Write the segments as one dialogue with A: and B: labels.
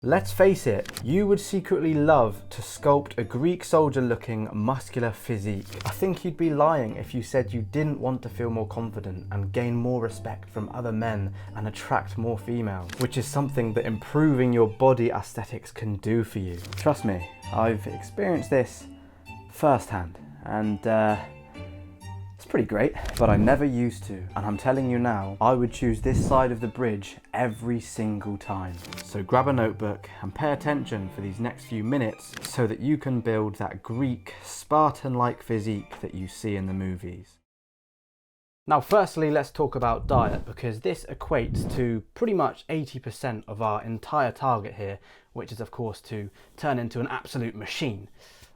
A: Let's face it, you would secretly love to sculpt a Greek soldier looking muscular physique. I think you'd be lying if you said you didn't want to feel more confident and gain more respect from other men and attract more females, which is something that improving your body aesthetics can do for you. Trust me, I've experienced this firsthand, and it's pretty great, but I never used to. And I'm telling you now, I would choose this side of the bridge every single time. So grab a notebook and pay attention for these next few minutes so that you can build that Greek Spartan-like physique that you see in the movies. Now, firstly, let's talk about diet, because this equates to pretty much 80% of our entire target here, which is of course to turn into an absolute machine.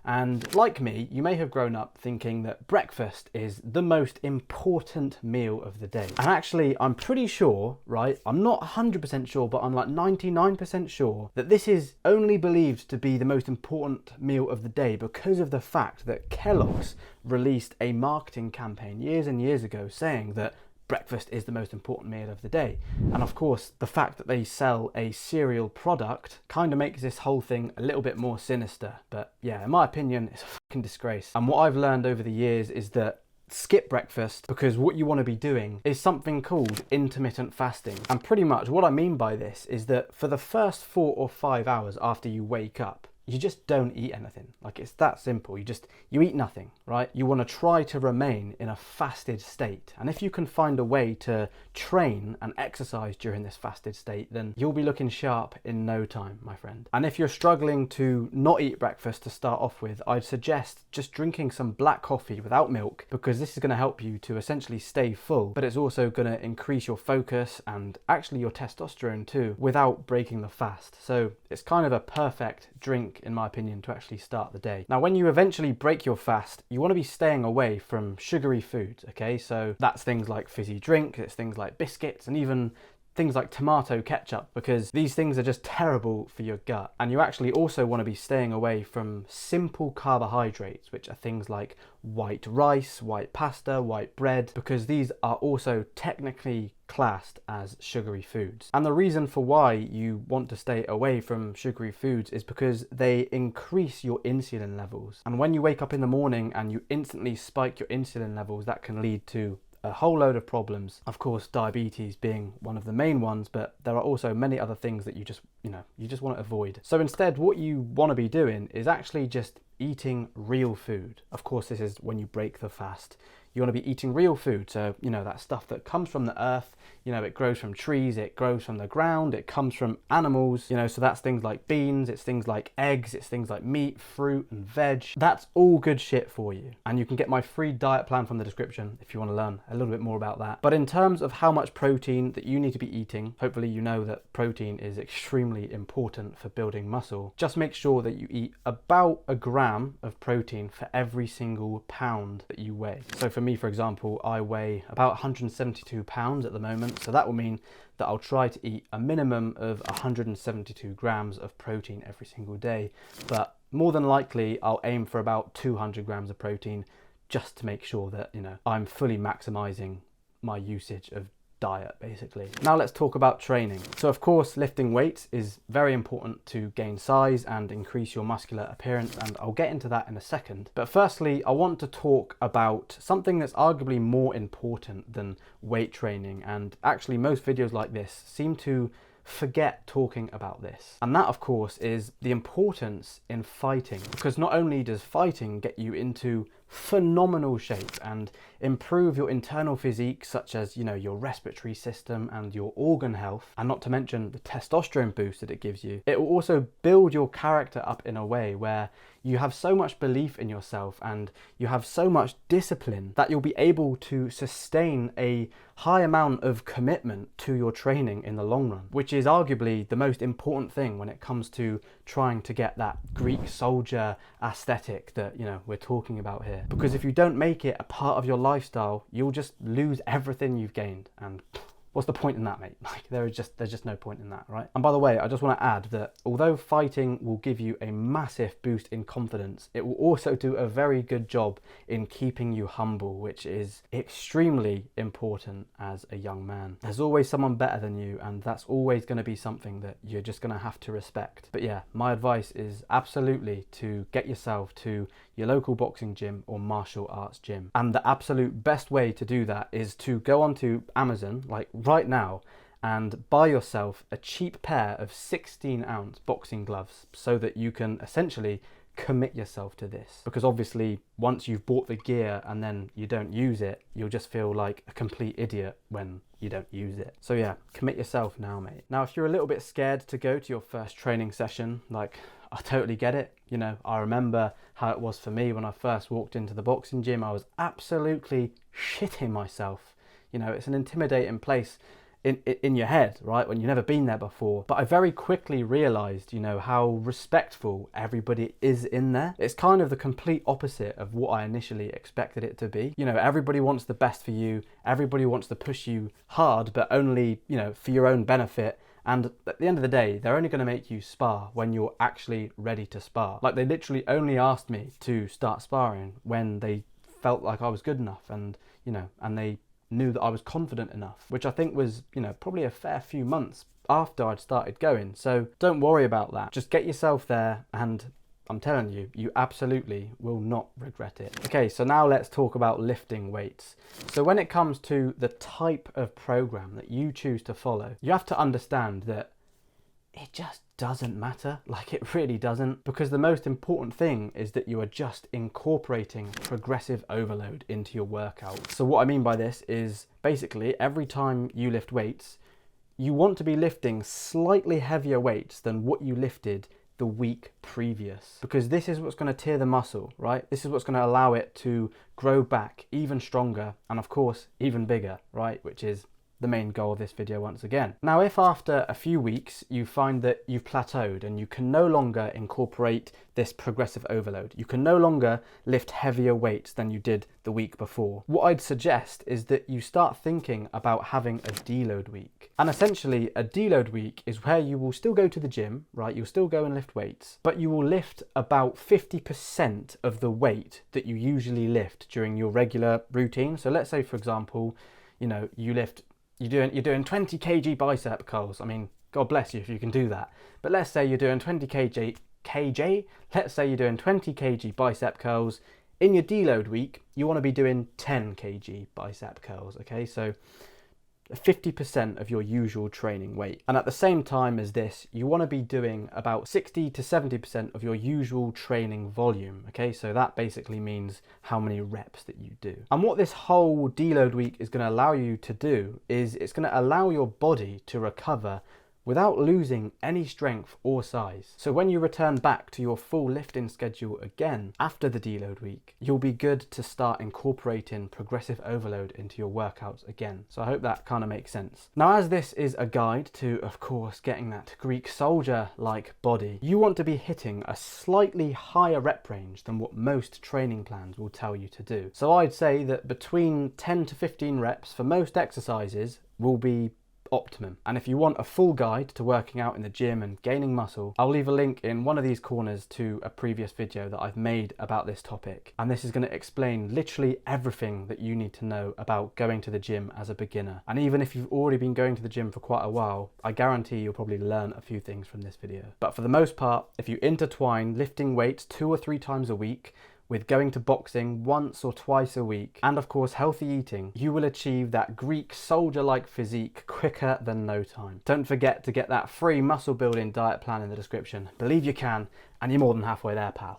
A: And like me, you may have grown up thinking that breakfast is the most important meal of the day. And actually, I'm pretty sure, right? I'm not 100% sure, but I'm like 99% sure that this is only believed to be the most important meal of the day because of the fact that Kellogg's released a marketing campaign years and years ago saying that breakfast is the most important meal of the day. And of course, the fact that they sell a cereal product kind of makes this whole thing a little bit more sinister. But yeah, in my opinion, it's a fucking disgrace. And what I've learned over the years is that skip breakfast, because what you want to be doing is something called intermittent fasting. And pretty much what I mean by this is that for the first 4 or 5 hours after you wake up, you just don't eat anything. Like, it's that simple. You eat nothing, right? You want to try to remain in a fasted state. And if you can find a way to train and exercise during this fasted state, then you'll be looking sharp in no time, my friend. And if you're struggling to not eat breakfast to start off with, I'd suggest just drinking some black coffee without milk, because this is going to help you to essentially stay full, but it's also going to increase your focus and actually your testosterone too, without breaking the fast. So it's kind of a perfect drink, in my opinion, to actually start the day. Now, when you eventually break your fast, you want to be staying away from sugary foods, okay? So that's things like fizzy drink, it's things like biscuits, and even things like tomato ketchup, because these things are just terrible for your gut. And you actually also want to be staying away from simple carbohydrates, which are things like white rice, white pasta, white bread, because these are also technically classed as sugary foods. And the reason for why you want to stay away from sugary foods is because they increase your insulin levels. And when you wake up in the morning and you instantly spike your insulin levels, that can lead to a whole load of problems. Of course, diabetes being one of the main ones, but there are also many other things that you just want to avoid. So instead, what you want to be doing is actually just eating real food. Of course, this is when you break the fast. You want to be eating real food, so that stuff that comes from the earth. It grows from trees, it grows from the ground, it comes from animals, so that's things like beans, it's things like eggs, it's things like meat, fruit and veg. That's all good shit for you. And you can get my free diet plan from the description if you want to learn a little bit more about that. But in terms of how much protein that you need to be eating, hopefully you know that protein is extremely important for building muscle. Just make sure that you eat about a gram of protein for every single pound that you weigh. So for me, for example, I weigh about 172 pounds at the moment, so that will mean that I'll try to eat a minimum of 172 grams of protein every single day, but more than likely I'll aim for about 200 grams of protein, just to make sure that I'm fully maximizing my usage of diet, basically. Now let's talk about training. So of course, lifting weights is very important to gain size and increase your muscular appearance, and I'll get into that in a second. But firstly, I want to talk about something that's arguably more important than weight training, and actually most videos like this seem to forget talking about this. And that, of course, is the importance in fighting, because not only does fighting get you into phenomenal shape and improve your internal physique, such as your respiratory system and your organ health, and not to mention the testosterone boost that it gives you, it will also build your character up in a way where you have so much belief in yourself and you have so much discipline that you'll be able to sustain a high amount of commitment to your training in the long run, which is arguably the most important thing when it comes to trying to get that Greek soldier aesthetic that we're talking about here. Because if you don't make it a part of your lifestyle, you'll just lose everything you've gained, and what's the point in that, mate? Like, there's just no point in that, right? And by the way, I just want to add that although fighting will give you a massive boost in confidence, it will also do a very good job in keeping you humble, which is extremely important as a young man. There's always someone better than you, and that's always going to be something that you're just going to have to respect. But yeah, my advice is absolutely to get yourself to your local boxing gym or martial arts gym. And the absolute best way to do that is to go onto Amazon, like right now, and buy yourself a cheap pair of 16-ounce boxing gloves so that you can essentially commit yourself to this. Because obviously, once you've bought the gear and then you don't use it, you'll just feel like a complete idiot when you don't use it. So yeah, commit yourself now, mate. Now, if you're a little bit scared to go to your first training session, like, I totally get it. You know, I remember how it was for me when I first walked into the boxing gym. I was absolutely shitting myself. You know, it's an intimidating place in your head, right, when you've never been there before. But I very quickly realized, you know, how respectful everybody is in there. It's kind of the complete opposite of what I initially expected it to be. You know, everybody wants the best for you. Everybody wants to push you hard, but only, you know, for your own benefit. And at the end of the day, they're only going to make you spar when you're actually ready to spar. Like, they literally only asked me to start sparring when they felt like I was good enough, and, you know, and they knew that I was confident enough, which I think was, you know, probably a fair few months after I'd started going. So don't worry about that. Just get yourself there, and I'm telling you, you absolutely will not regret it. Okay, so now let's talk about lifting weights. So when it comes to the type of program that you choose to follow, you have to understand that it just doesn't matter. Like, it really doesn't, because the most important thing is that you are just incorporating progressive overload into your workout. So what I mean by this is basically every time you lift weights, you want to be lifting slightly heavier weights than what you lifted the week previous, because this is what's going to tear the muscle, right? This is what's going to allow it to grow back even stronger and, of course, even bigger, right? Which is the main goal of this video once again. Now, if after a few weeks you find that you've plateaued and you can no longer incorporate this progressive overload, you can no longer lift heavier weights than you did the week before, what I'd suggest is that you start thinking about having a deload week. And essentially, a deload week is where you will still go to the gym, right? You'll still go and lift weights, but you will lift about 50% of the weight that you usually lift during your regular routine. So let's say, for example, you know, you're doing 20 kg bicep curls. I mean, God bless you if you can do that. But let's say you're doing 20 kg, let's say you're doing 20 kg bicep curls. In your deload week, you want to be doing 10 kg bicep curls, okay? So 50% of your usual training weight. And at the same time as this, you want to be doing about 60 to 70% of your usual training volume, okay? So that basically means how many reps that you do. And what this whole deload week is going to allow you to do is it's going to allow your body to recover without losing any strength or size. So when you return back to your full lifting schedule again after the deload week, you'll be good to start incorporating progressive overload into your workouts again. So I hope that kind of makes sense. Now, as this is a guide to, of course, getting that Greek soldier-like body, you want to be hitting a slightly higher rep range than what most training plans will tell you to do. So I'd say that between 10 to 15 reps for most exercises will be optimum. And if you want a full guide to working out in the gym and gaining muscle, I'll leave a link in one of these corners to a previous video that I've made about this topic. And this is going to explain literally everything that you need to know about going to the gym as a beginner. And even if you've already been going to the gym for quite a while, I guarantee you'll probably learn a few things from this video. But for the most part, if you intertwine lifting weights 2 or 3 times a week with going to boxing once or twice a week, and of course healthy eating, you will achieve that Greek soldier-like physique quicker than no time. Don't forget to get that free muscle building diet plan in the description. Believe you can, and you're more than halfway there, pal.